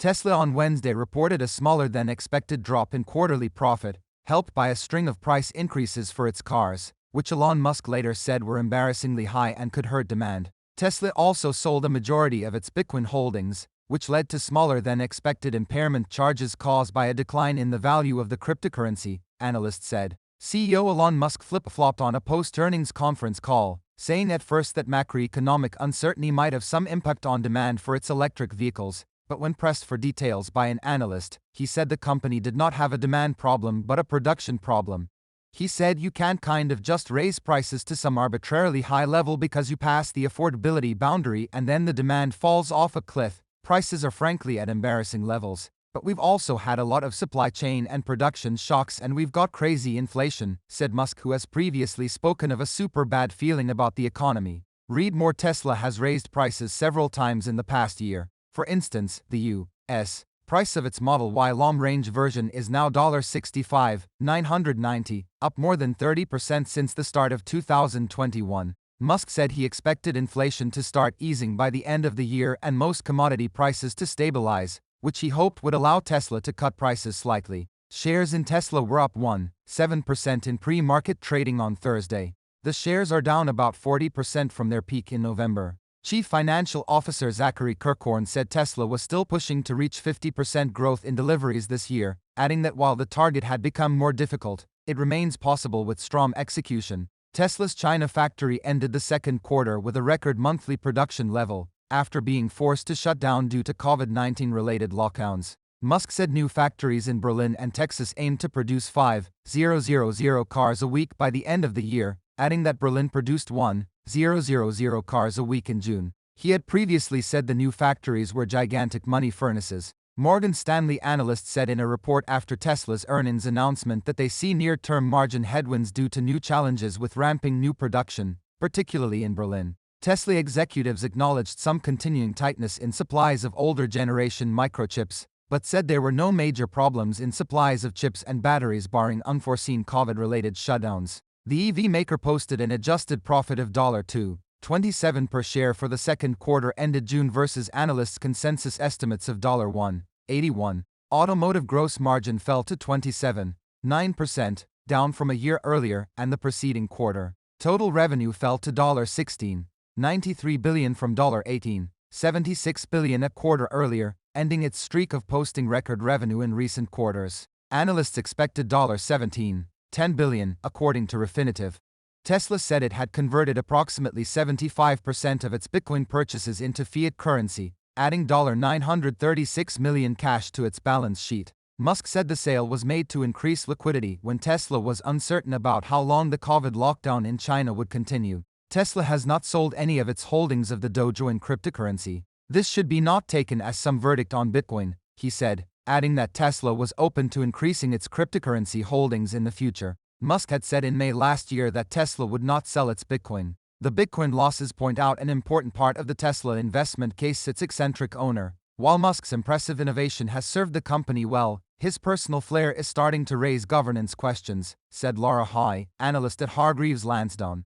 Tesla on Wednesday reported a smaller-than-expected drop in quarterly profit, helped by a string of price increases for its cars, which Elon Musk later said were embarrassingly high and could hurt demand. Tesla also sold a majority of its Bitcoin holdings, which led to smaller-than-expected impairment charges caused by a decline in the value of the cryptocurrency, analysts said. CEO Elon Musk flip-flopped on a post-earnings conference call, saying at first that macroeconomic uncertainty might have some impact on demand for its electric vehicles, but when pressed for details by an analyst, he said the company did not have a demand problem but a production problem. He said you can't kind of just raise prices to some arbitrarily high level because you pass the affordability boundary and then the demand falls off a cliff. Prices are frankly at embarrassing levels, but we've also had a lot of supply chain and production shocks and we've got crazy inflation, said Musk, who has previously spoken of a super bad feeling about the economy. Read more. Tesla has raised prices several times in the past year. For instance, the U.S. price of its Model Y long-range version is now $65,990, up more than 30% since the start of 2021. Musk said he expected inflation to start easing by the end of the year and most commodity prices to stabilize, which he hoped would allow Tesla to cut prices slightly. Shares in Tesla were up 1.7% in pre-market trading on Thursday. The shares are down about 40% from their peak in November. Chief Financial Officer Zachary Kirkhorn said Tesla was still pushing to reach 50% growth in deliveries this year, adding that while the target had become more difficult, it remains possible with strong execution. Tesla's China factory ended the second quarter with a record monthly production level, after being forced to shut down due to COVID-19 related lockdowns. Musk said new factories in Berlin and Texas aim to produce 5,000 cars a week by the end of the year, adding that Berlin produced 1,000 cars a week in June. He had previously said the new factories were gigantic money furnaces. Morgan Stanley analysts said in a report after Tesla's earnings announcement that they see near-term margin headwinds due to new challenges with ramping new production, particularly in Berlin. Tesla executives acknowledged some continuing tightness in supplies of older generation microchips, but said there were no major problems in supplies of chips and batteries barring unforeseen COVID-related shutdowns. The EV maker posted an adjusted profit of $2.27 per share for the second quarter ended June versus analysts' consensus estimates of $1.81. Automotive gross margin fell to 27.9%, down from a year earlier and the preceding quarter. Total revenue fell to $16.93 billion from $18.76 billion a quarter earlier, ending its streak of posting record revenue in recent quarters. Analysts expected $17.10 billion, according to Refinitiv. Tesla said it had converted approximately 75% of its Bitcoin purchases into fiat currency, adding $936 million cash to its balance sheet. Musk said the sale was made to increase liquidity when Tesla was uncertain about how long the COVID lockdown in China would continue. Tesla has not sold any of its holdings of the Dogecoin cryptocurrency. This should be not taken as some verdict on Bitcoin, he said, adding that Tesla was open to increasing its cryptocurrency holdings in the future. Musk had said in May last year that Tesla would not sell its Bitcoin. The Bitcoin losses point out an important part of the Tesla investment case. Its eccentric owner. While Musk's impressive innovation has served the company well, his personal flair is starting to raise governance questions, said Laura Hoy, analyst at Hargreaves Lansdowne.